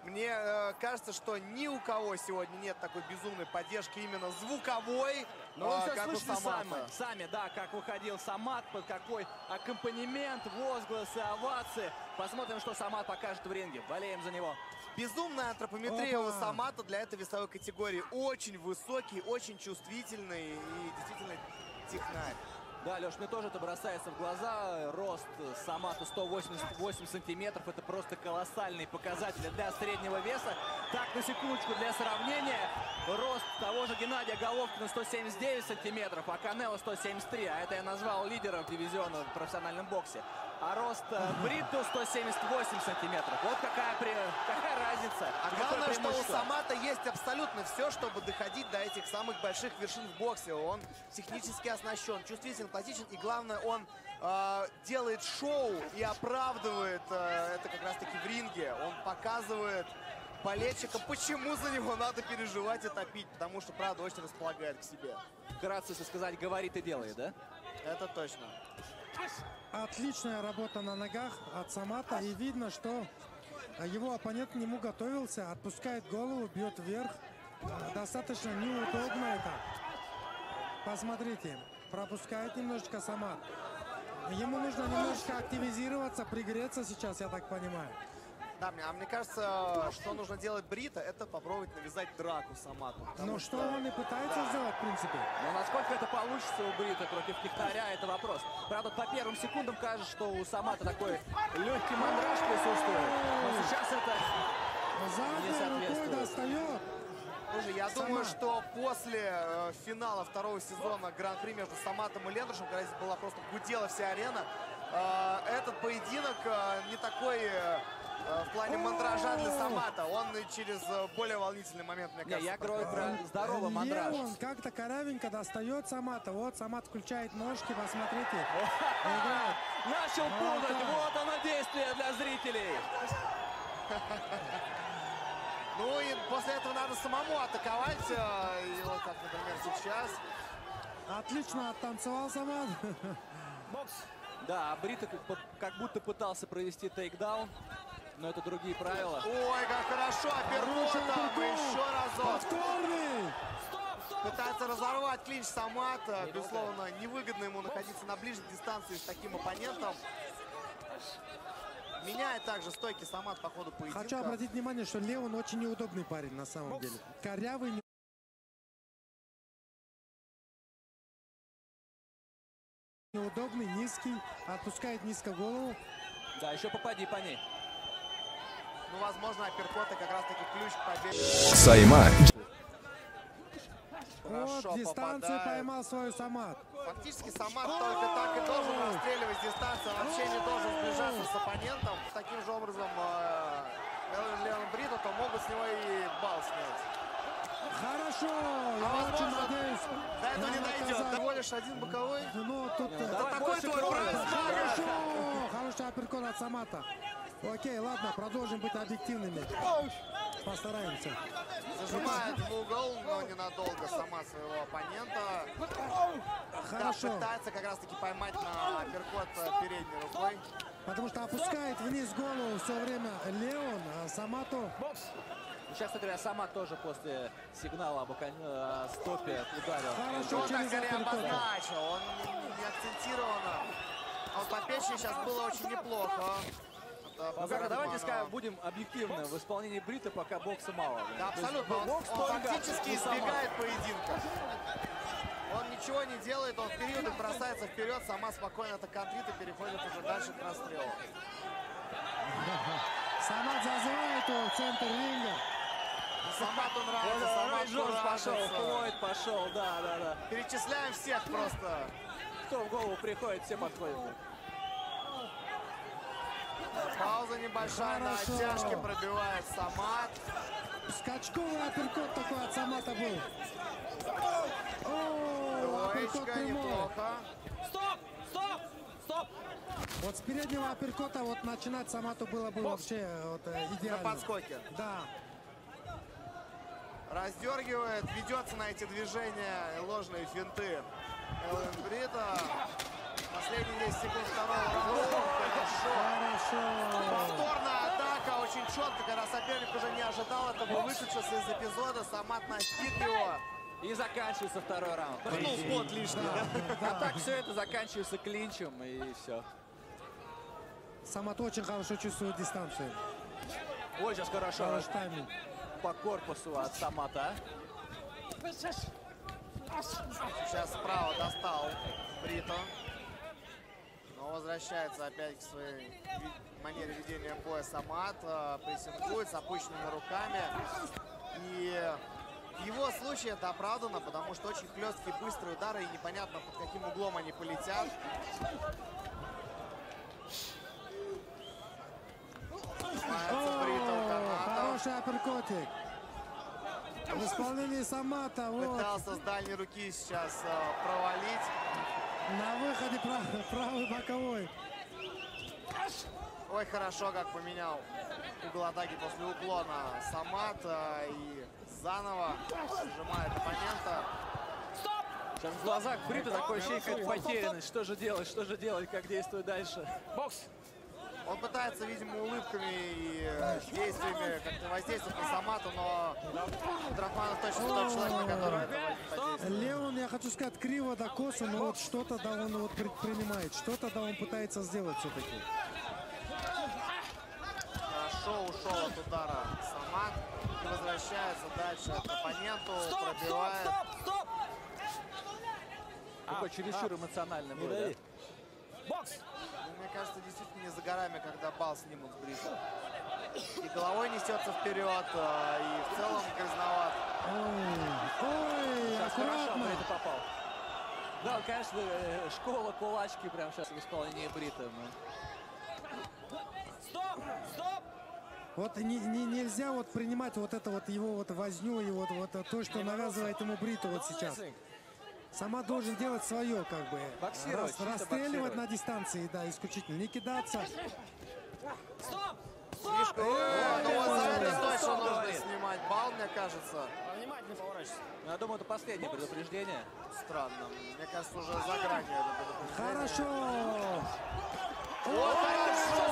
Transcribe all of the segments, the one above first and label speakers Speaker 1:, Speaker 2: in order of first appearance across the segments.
Speaker 1: Мне кажется, что ни у кого сегодня нет такой безумной поддержки именно звуковой.
Speaker 2: Ну вы все
Speaker 1: как у
Speaker 2: слышали
Speaker 1: Самата.
Speaker 2: сами, да, как выходил Самат, под какой аккомпанемент, возгласы, овации. Посмотрим, что Самат покажет в ринге. Болеем за него.
Speaker 1: Безумная антропометрия у Самата для этой весовой категории. Очень высокий, очень чувствительный и действительно технарь.
Speaker 2: Да, Леш, мне тоже это бросается в глаза. Рост Самата 188 сантиметров. Это просто колоссальный показатель для среднего веса. Так, на секундочку, для сравнения. Рост того же Геннадия Головкина 179 сантиметров, а Канело 173. А это я назвал лидером дивизиона в профессиональном боксе. А рост Бритто 178 сантиметров. Вот какая разница.
Speaker 1: А главное, что у Самата есть абсолютно все, чтобы доходить до этих самых больших вершин в боксе. Он технически оснащен, чувствителен, пластичен. И главное, он делает шоу и оправдывает это как раз-таки в ринге. Он показывает болельщикам, почему за него надо переживать и топить. Потому что, правда, очень располагает к себе.
Speaker 2: Вкратце, если сказать, говорит и делает, да?
Speaker 1: Это точно.
Speaker 3: Отличная работа на ногах от Самата. И видно, что его оппонент к нему готовился. Отпускает голову, бьет вверх. Достаточно неудобно это. Посмотрите, пропускает немножечко Самат. Ему нужно немножечко активизироваться, пригреться сейчас, я так понимаю.
Speaker 1: Да, мне кажется, что нужно делать Бритто, это попробовать навязать драку Самату.
Speaker 3: Ну что он и пытается сделать, в принципе.
Speaker 2: Но насколько это получится у Бритто против технаря, это вопрос. Правда, по первым секундам кажется, что у Самата такой легкий мандраж присутствует. Но сейчас это не соответствует.
Speaker 3: Достает.
Speaker 1: Слушай, я думаю, что после финала второго сезона Гран-при между Саматом и Лендрушем, когда здесь была просто гудела вся арена, этот поединок не такой в плане мандража для Самата. Он через более волнительный момент, мне кажется.
Speaker 2: Я говорю про здоровый мандраж.
Speaker 3: Он как-то корявенько достает Самата. Вот Самат включает ножки, посмотрите.
Speaker 2: Начал путать. Вот оно действие для зрителей.
Speaker 1: Ну и после этого надо самому атаковать. И вот как, например, сейчас.
Speaker 3: Отлично оттанцевал Самат.
Speaker 2: Да, Бритто как будто пытался провести тейкдаун. Но это другие правила.
Speaker 1: Ой, как хорошо, апперкотом, еще разок.
Speaker 3: Повторный.
Speaker 1: Пытается разорвать клинч Самат. Безусловно, невыгодно ему находиться на ближней дистанции с таким оппонентом. Меняет также стойки Самат по ходу поединка.
Speaker 3: Хочу обратить внимание, что Леон очень неудобный парень на самом деле. Корявый, неудобный, низкий, отпускает низко голову.
Speaker 2: Да, еще попади по ней.
Speaker 1: Ну, возможно, апперкоты как раз-таки ключ к победе.
Speaker 4: Сайма.
Speaker 3: Вот, дистанцию поймал свою Самат.
Speaker 1: Фактически Самат только так и должен расстреливать с дистанции. Он вообще не должен сближаться с оппонентом. Таким же образом Леон Бритто, то могут с него и балл снять.
Speaker 3: Хорошо, я очень надеюсь.
Speaker 1: До этого не дойдет. Всего лишь один боковой.
Speaker 3: Ну, тут...
Speaker 1: Это такой твой прайс.
Speaker 3: Хорошо, хороший апперкот от Самата. Окей, ладно, продолжим быть объективными. Постараемся.
Speaker 1: Зажимает в угол, но ненадолго сама своего оппонента.
Speaker 3: Хорошо.
Speaker 1: Да, пытается как раз-таки поймать на апперкот передней рукой.
Speaker 3: Потому что опускает вниз голову все время Леон, а Самату...
Speaker 2: Сейчас, кстати говоря, Самат тоже после сигнала об стопе ударил.
Speaker 1: Он так скорее обозначил, он не акцентированно. А вот по печени сейчас было очень неплохо.
Speaker 2: Ну как, давайте скажем, будем объективны. В исполнении Бритто пока бокса мало.
Speaker 1: Да, абсолютно. Он фактически избегает поединка. Он ничего не делает, он в периоды бросается вперед, сама спокойно это контрит и переходит уже дальше к расстрелу.
Speaker 3: Самат зазывает его в центр ринга.
Speaker 1: Самату нравится,
Speaker 2: Самат пошел, Флойд пошел, да.
Speaker 1: Перечисляем всех просто.
Speaker 2: Кто в голову приходит, все подходят.
Speaker 1: Пауза небольшая, на оттяжке пробивает Самат.
Speaker 3: Скачковый апперкот такой от Самата был.
Speaker 1: Двоечка, неплохо.
Speaker 2: Стоп!
Speaker 3: Вот с переднего апперкота вот начинать Самату было бы вообще вот, идеально.
Speaker 1: На подскоке.
Speaker 3: Да.
Speaker 1: Раздергивает, ведется на эти движения, ложные финты Леон Бритто. Последние 10 секунд второго раунда. Хорошо. Повторная атака. очень четко, когда соперник уже не ожидал этого, выключился из эпизода, Самат настиг его.
Speaker 2: И заканчивается второй раунд.
Speaker 1: Пнул в пот лишний.
Speaker 2: А так все это заканчивается клинчем, и все.
Speaker 3: Самат очень хорошо чувствует дистанцию.
Speaker 2: Ой, сейчас хорошо
Speaker 3: Хороший тайминг.
Speaker 2: по корпусу от Самата.
Speaker 1: Сейчас справа достал Брито. Но возвращается опять к своей манере ведения боя Самат. Прессингует с опущенными руками. И в его случае это оправдано, потому что очень хлесткие быстрые удары, и непонятно, под каким углом они полетят.
Speaker 3: Хороший апперкотик. В исполнении Самата. Вот.
Speaker 1: Пытался с дальней руки сейчас провалить.
Speaker 3: На выходе правый боковой.
Speaker 1: Ой, хорошо, как поменял угол атаки после уклона Самат. И заново сжимает оппонента.
Speaker 2: Сейчас в глазах Брита такое ощущение, как потерянность. Что же делать, как действовать дальше? Бокс!
Speaker 1: Он пытается, видимо, улыбками и действиями как-то воздействовать на Самата, но Абдурахманов точно тот человек, на которого это будет подействовать.
Speaker 3: Леон, я хочу сказать, криво до косу, но вот что-то да он вот предпринимает, что-то да он пытается сделать все-таки.
Speaker 1: Хорошо ушел от удара Самат и возвращается дальше к оппоненту, пробивает.
Speaker 2: Такой чересчур эмоциональный был, да?
Speaker 1: Бокс! Мне кажется, действительно не за горами, когда бал снимут с Брита. И головой несется вперед, и в целом грязноват.
Speaker 3: Ой,
Speaker 2: Сейчас хорошо
Speaker 3: аккуратно.
Speaker 2: Брита попал. Да, конечно, школа кулачки прямо сейчас в исполнении Брита. Стоп!
Speaker 3: Вот нельзя вот принимать вот это вот его вот возню и вот то, что навязывает ему Бриту вот сейчас. Сама должен делать свое, как бы.
Speaker 2: Боксировать,
Speaker 3: Расстреливать на дистанции, да, исключительно. Не кидаться.
Speaker 1: Слишком... Ну вот за это точно нужно снимать бал, мне кажется.
Speaker 4: Внимательно поворачивайся.
Speaker 2: Я думаю, это последнее предупреждение.
Speaker 1: Странно. Мне кажется, уже за гранью это предупреждение.
Speaker 3: Хорошо!
Speaker 1: Вот хорошо!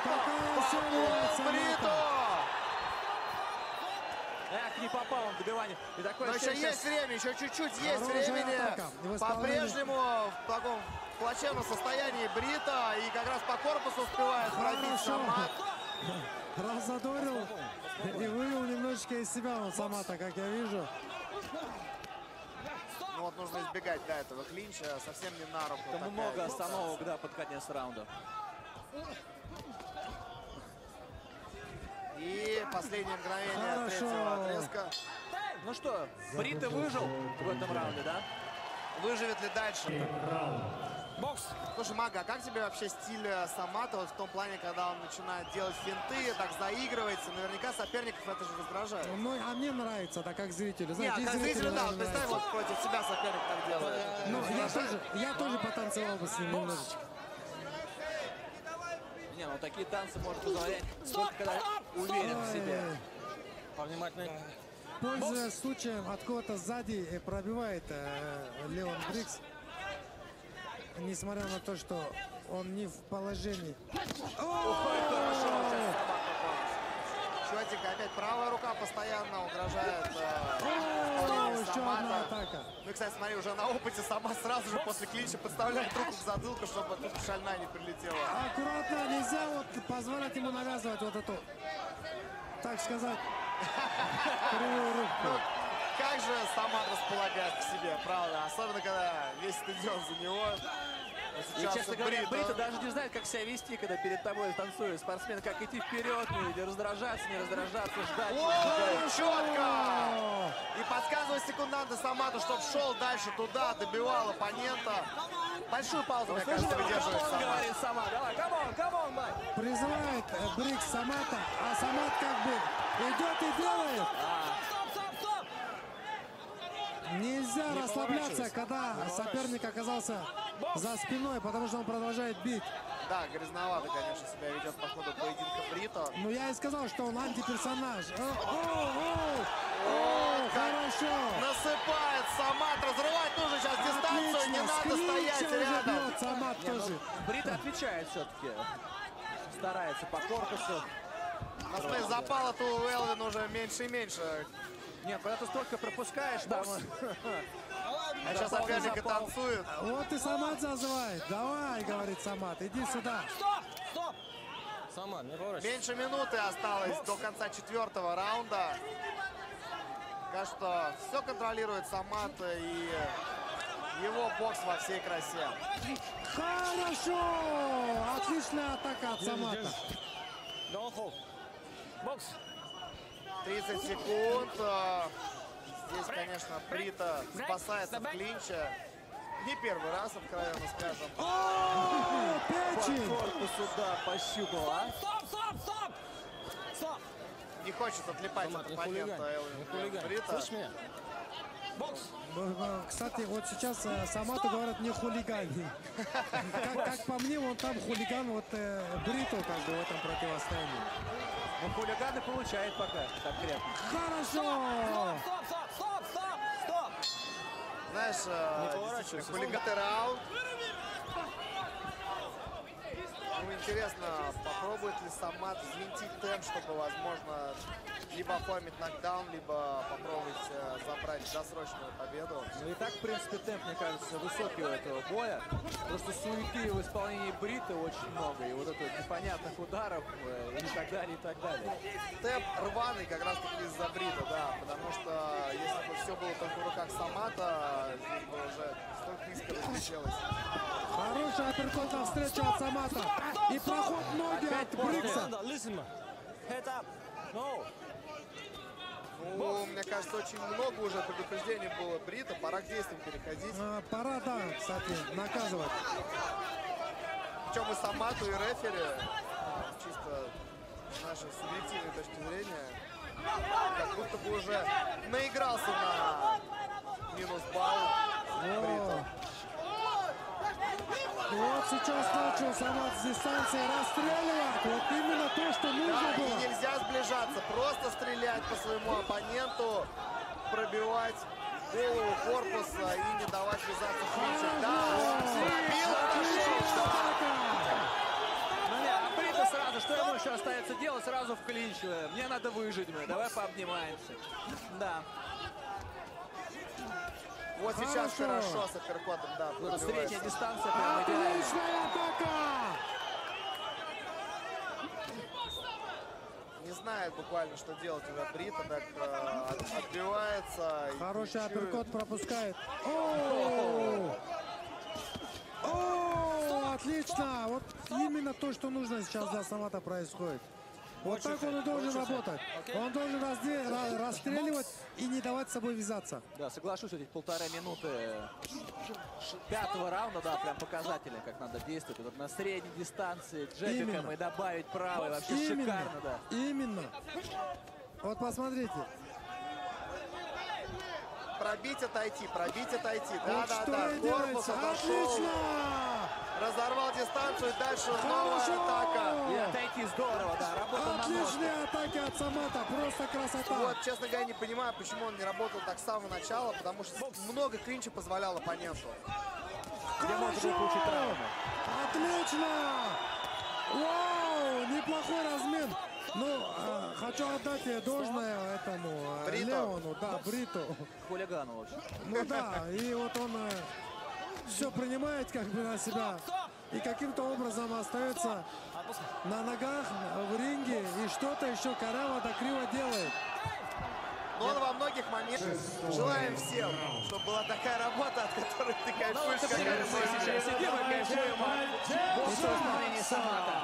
Speaker 3: Какая сильная
Speaker 1: Брито!
Speaker 2: Эх, не попал он в добивание. И такое
Speaker 1: Но еще
Speaker 2: ощущение,
Speaker 1: есть время, еще чуть-чуть есть
Speaker 3: Хорошая
Speaker 1: времени.
Speaker 3: атака. И в исполнении-
Speaker 1: По-прежнему в таком плачевном состоянии Брита. И как раз по корпусу успевает пробить
Speaker 3: Хорошо!
Speaker 1: Самат.
Speaker 3: Разодорил и вывел немножечко из себя он Самата, как я вижу.
Speaker 1: Ну вот нужно избегать, да, этого клинча. Совсем не на руку.
Speaker 2: Там
Speaker 1: такая
Speaker 2: много
Speaker 1: бокс.
Speaker 2: остановок, да, под конец раунда.
Speaker 1: И последнее мгновение
Speaker 3: Хорошо.
Speaker 1: третьего отрезка.
Speaker 2: Ну что, Брита выжил в этом раунде, да?
Speaker 1: Выживет ли дальше? Бокс. Слушай, Мага, а как тебе вообще стиль Самата вот в том плане, когда он начинает делать финты, так заигрывается? Наверняка соперников это же раздражает.
Speaker 3: Ну, а мне нравится, да, как зрителю.
Speaker 1: Не,
Speaker 3: Знаете,
Speaker 1: а
Speaker 3: и
Speaker 1: как зрителю,
Speaker 3: зрителю
Speaker 1: да,
Speaker 3: даже
Speaker 1: вот представь,
Speaker 3: нравится.
Speaker 1: вот против себя соперник так делает.
Speaker 3: Ну, я тоже потанцевал бы с ним немножечко.
Speaker 2: Не, ну такие танцы может позволять только когда уверен в себе.
Speaker 4: Повнимательней.
Speaker 3: Пользуясь случаем, откуда-то сзади пробивает Леон Брикс. Несмотря на то, что он не в положении.
Speaker 1: Четенько, опять правая рука постоянно угрожает
Speaker 3: Еще одна
Speaker 1: Самата.
Speaker 3: атака.
Speaker 1: Ну и, кстати, смотри, уже на опыте сама сразу же после клинча подставляет руку в затылку, чтобы тут шальная не прилетела.
Speaker 3: Аккуратно, нельзя вот позволять ему навязывать вот эту, так сказать, кривую руку.
Speaker 1: Ну, как же Самат располагает к себе, правда? Особенно, когда весь стадион за него.
Speaker 2: И, честно говоря, Брита даже не знает, как себя вести, когда перед тобой танцует спортсмен, как идти вперед, не раздражаться, ждать.
Speaker 1: Ой, четко! И подсказывает секунданты Самату, чтобы шел дальше туда, добивал оппонента. Большую паузу, мне кажется, выдерживает
Speaker 2: Он
Speaker 1: Самат.
Speaker 2: говорит сама, давай, камон, бай.
Speaker 3: Призывает Брикс Самата, а Самат как бы идет и делает. Нельзя расслабляться, когда соперник оказался за спиной, потому что он продолжает бить.
Speaker 1: Да, грязновато, конечно, себя ведет по ходу поединка Брито.
Speaker 3: Ну, я и сказал, что он антиперсонаж. Хорошо.
Speaker 1: Насыпает Самат, разрывать нужно сейчас дистанцию, не надо стоять рядом.
Speaker 3: Бьет Самат тоже.
Speaker 2: Брита отвечает все-таки. Старается по корпусу.
Speaker 1: Смотри, запала-то у Элвина уже меньше и меньше.
Speaker 2: Нет, когда ты столько пропускаешь, там...
Speaker 1: А сейчас
Speaker 2: Запал, не
Speaker 1: соперник и
Speaker 2: запал.
Speaker 1: танцует.
Speaker 3: Вот и Самат зазывает. Давай, говорит Самат, иди сюда.
Speaker 4: Стоп! Самат, не поворачивайся.
Speaker 1: Меньше минуты осталось до конца 4-го раунда. Кажется, что все контролирует Самат и его бокс во всей красе.
Speaker 3: Хорошо! Отличная атака от Самата.
Speaker 4: Don't hold. Бокс.
Speaker 1: 30 секунд. Здесь, конечно, Брита спасается в клинче. Не первый раз, откровенно скажем.
Speaker 3: О,
Speaker 2: По
Speaker 3: печень!
Speaker 2: корпусу, да, пощупал, а?
Speaker 4: Стоп!
Speaker 1: Не хочет отлипать
Speaker 4: Самат,
Speaker 1: от
Speaker 4: не
Speaker 1: оппонента
Speaker 4: хулигань. Не
Speaker 1: Элвин
Speaker 4: хулигань.
Speaker 1: Брита.
Speaker 4: Слышь меня? Бокс.
Speaker 3: Кстати, вот сейчас Самату говорят не хулигани. Как по мне, он там хулиган, вот Брито как бы в этом противостоянии.
Speaker 2: Он хулиган и получает пока конкретно.
Speaker 3: Хорошо!
Speaker 4: Стоп!
Speaker 1: Знаешь,
Speaker 4: поворачивайся,
Speaker 1: хулигатый раунд. Ну, интересно, попробует ли Самат взвинтить темп, чтобы, возможно, либо оформить нокдаун, либо попробовать забрать досрочную победу.
Speaker 2: Ну и так, в принципе, темп, мне кажется, высокий у этого боя. Просто суеты в исполнении Брита очень много. И вот это непонятных ударов и так далее, и так далее.
Speaker 1: Темп рваный как раз таки из-за Брита, да. Потому что если бы все было только в руках Самата, здесь бы уже столько низко разлетелось.
Speaker 3: Хороший апперкот навстречу от Самата. И проход ноги от Брикса.
Speaker 4: Listen, man. Head up. No.
Speaker 1: Ну, мне кажется, очень много уже предупреждений было Брита. Пора к действиям переходить.
Speaker 3: Пора, да, кстати, наказывать.
Speaker 1: Причем и Самату, и рефери, чисто с нашей субъективной точки зрения, как будто бы уже наигрался на минус балл Брита.
Speaker 3: Вот сейчас начал Самат с дистанции расстреливать. Вот именно то, что нужно
Speaker 1: Да,
Speaker 3: было.
Speaker 1: и нельзя сближаться, просто стрелять по своему оппоненту, пробивать голову корпуса и не давать вязаться в клинче. Да, пробил, хорошо, да.
Speaker 2: Ну не, а Брита сразу, что ему еще остается делать? Сразу в клинч. Мне надо выжить, давай пообнимаемся. Да.
Speaker 1: Вот сейчас хорошо с апперкотом, да,
Speaker 2: Вот средняя
Speaker 1: пробивается.
Speaker 2: дистанция прям идеально.
Speaker 3: Отличная атака!
Speaker 1: Не знает буквально, что делать уже Брита, так отбивается. и
Speaker 3: Хороший
Speaker 1: чуть-чуть.
Speaker 3: апперкот пропускает. О, отлично! Вот именно то, что нужно сейчас для Самата происходит. Вот так он и должен работать. Он должен расстреливать и не давать с собой вязаться.
Speaker 2: Да, соглашусь, эти 1,5 минуты 5-го раунда, да, прям показательно, как надо действовать. Вот на средней дистанции джебиком
Speaker 3: Именно.
Speaker 2: и добавить правый. Вообще шикарно, да.
Speaker 3: Именно. Вот посмотрите.
Speaker 1: Пробить, отойти, пробить, отойти.
Speaker 3: Вот
Speaker 1: Да,
Speaker 3: что
Speaker 1: да,
Speaker 3: и
Speaker 1: да. Корпус
Speaker 3: делается.
Speaker 1: отошел.
Speaker 3: Отлично!
Speaker 1: Разорвал дистанцию, и дальше новая
Speaker 3: Хорошо!
Speaker 1: атака.
Speaker 2: И отойти здорово, да, работа на ножках.
Speaker 3: Отличные атаки от Самата. Просто красота.
Speaker 1: Вот, честно говоря, не понимаю, почему он не работал так с самого начала, потому что много клинча позволял оппоненту.
Speaker 2: Где можно было получить травму.
Speaker 3: Отлично! Вау! Неплохой размен. Ну, хочу отдать должное этому
Speaker 1: Брито.
Speaker 3: Леону, да, Бриту.
Speaker 2: Хулигану, в общем.
Speaker 3: Ну да, и вот он все принимает как бы на себя. И каким-то образом остается на ногах в ринге и что-то еще коряво да криво делает.
Speaker 1: Но он во многих моментах желаем всем, чтобы была такая работа, от которой ты кайфуешь, как
Speaker 2: Мы сейчас сидим и кайфуем от боксового исполнения Самата.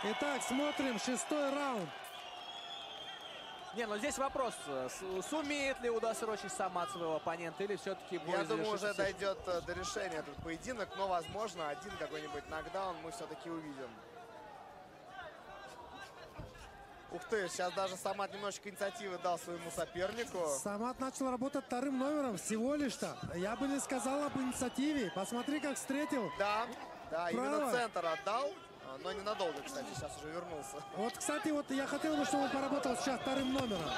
Speaker 3: Итак, смотрим 6-й раунд.
Speaker 2: Не, ну здесь вопрос, сумеет ли удосрочить Самат своего оппонента или все-таки бой
Speaker 1: Я думаю, уже
Speaker 2: завершится
Speaker 1: дойдет до решения этот поединок, но, возможно, один какой-нибудь нокдаун мы все-таки увидим. Ух ты, сейчас даже Самат немножечко инициативы дал своему сопернику.
Speaker 3: Самат начал работать вторым номером всего лишь-то. Я бы не сказал об инициативе. Посмотри, как встретил.
Speaker 1: Да, да, именно
Speaker 3: Право.
Speaker 1: центр отдал, но ненадолго, кстати, сейчас уже вернулся.
Speaker 3: Вот, кстати, вот я хотел бы, чтобы он поработал сейчас вторым номером.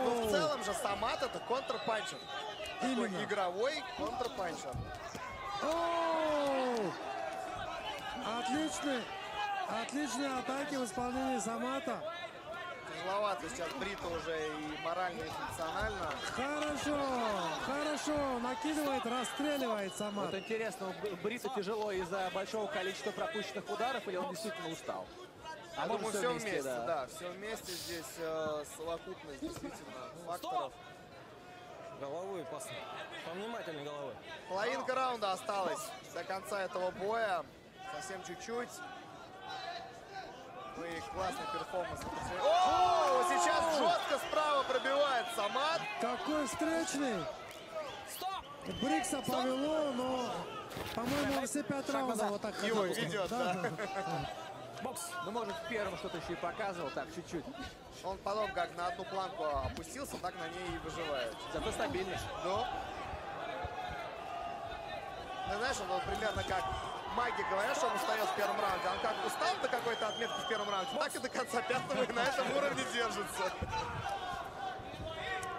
Speaker 1: Ну, в целом же Самат это контрпанчер. Такой
Speaker 3: Именно.
Speaker 1: игровой контрпанчер.
Speaker 3: Оу! Отличный Отличные атаки в исполнении Самата.
Speaker 1: Тяжеловато сейчас Брита уже и морально, и функционально.
Speaker 3: Хорошо. Накидывает, расстреливает Самат.
Speaker 2: Вот интересно, Бриту тяжело из-за большого количества пропущенных ударов, или он действительно устал?
Speaker 1: Я думаю, все вместе, да. Все вместе здесь совокупность действительно факторов.
Speaker 4: Головой, повнимательней головой.
Speaker 1: Половинка раунда осталась до конца этого боя. Совсем чуть-чуть. Ну и классный перформанс. О, сейчас жестко справа пробивает Самат.
Speaker 3: Какой встречный. Брикса повело, но, по-моему, все 5 раундов вот так
Speaker 1: Его
Speaker 3: ходил.
Speaker 1: ведет, да.
Speaker 2: Бокс. Ну, может, в первом что-то еще и показывал, так, чуть-чуть.
Speaker 1: Он потом как на одну планку опустился, так на ней и выживает.
Speaker 2: Зато стабильный.
Speaker 1: Ну, знаешь, он вот примерно как маги говорят, что он устает в первом раунде. Он как устал до какой-то отметки в первом раунде, так и до конца пятого и на этом уровне держится.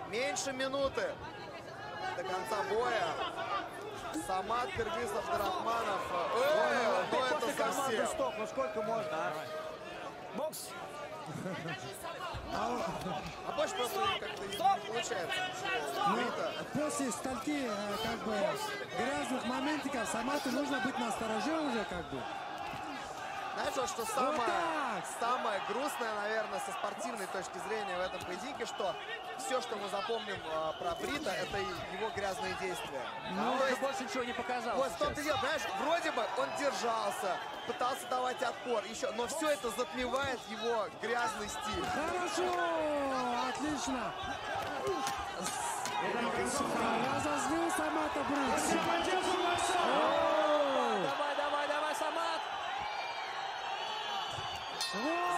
Speaker 1: Меньше минуты до конца боя. Самат, Кыргыз, Абдурахманов. Ну это совсем.
Speaker 2: Стоп, ну сколько можно, а?
Speaker 4: Бокс!
Speaker 1: А больше просто как-то не получается. Брита.
Speaker 3: После стольки как бы грязных моментиков Самату нужно быть настороже уже как бы.
Speaker 1: Знаешь, вот что самое грустное, наверное, со спортивной точки зрения в этом поединке, что все, что мы запомним про Брита, это его грязные действия.
Speaker 2: Ну, он больше ничего не показал.
Speaker 1: Вот в том-то и дело, знаешь, вроде бы он держался, пытался давать отпор, еще, но все это затмевает его грязный стиль.
Speaker 3: Хорошо, отлично. Разозлил Самата Брикс.
Speaker 2: Давай, Самат!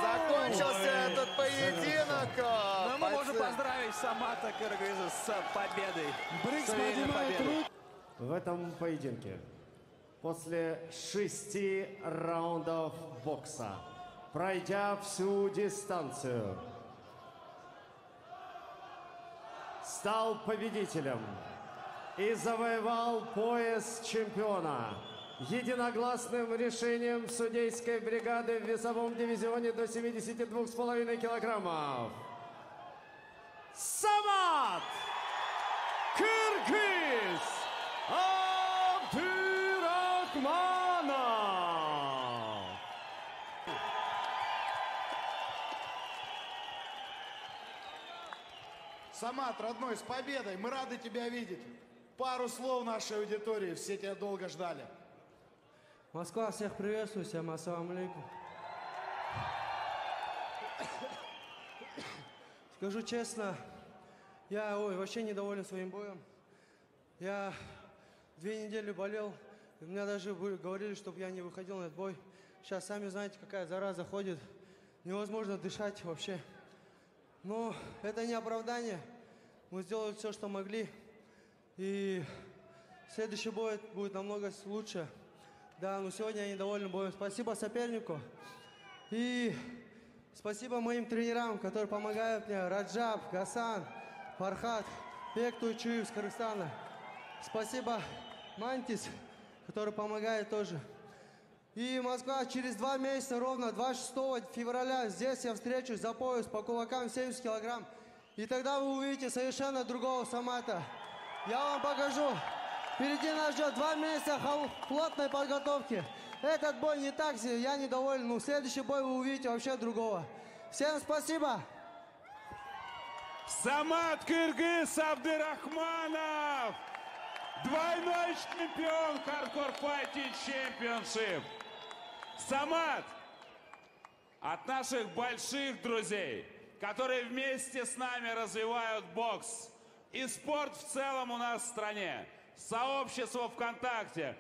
Speaker 1: Закончился этот поединок.
Speaker 2: Но мы можем поздравить Самата Кыргыза с победой.
Speaker 3: Брикс
Speaker 2: С уверенной
Speaker 3: поднимает
Speaker 2: победой.
Speaker 3: руку.
Speaker 5: В этом поединке после 6 раундов бокса, пройдя всю дистанцию, стал победителем и завоевал пояс чемпиона единогласным решением судейской бригады в весовом дивизионе до 72,5 килограммов. Самат Кыргыз Абдурахманов.
Speaker 6: Самат, родной, с победой! Мы рады тебя видеть. Пару слов нашей аудитории, все тебя долго ждали.
Speaker 7: Москва, всех приветствую, всем ассаламу алейкум. Скажу честно, я вообще недоволен своим боем. Я 2 недели болел, и меня даже говорили, чтобы я не выходил на этот бой. Сейчас сами знаете, какая зараза ходит, невозможно дышать вообще. Но это не оправдание, мы сделали все, что могли, и следующий бой будет намного лучше. Да, но сегодня я недоволен боем. Спасибо сопернику. И спасибо моим тренерам, которые помогают мне. Раджаб, Гасан, Фархат, Бек Туйчуев из Кыргызстана. Спасибо Мантис, который помогает тоже. И Москва через 2 месяца, ровно 26 февраля, здесь я встречусь за пояс по кулакам 70 килограмм. И тогда вы увидите совершенно другого Самата. Я вам покажу. Впереди нас ждет 2 месяца плотной подготовки. Этот бой не так, я недоволен. Но следующий бой вы увидите вообще другого. Всем спасибо.
Speaker 8: Самат Кыргыз Абдурахманов, двойной чемпион Hardcore Fighting Championship. Самат, от наших больших друзей, которые вместе с нами развивают бокс и спорт в целом у нас в стране, сообщество ВКонтакте,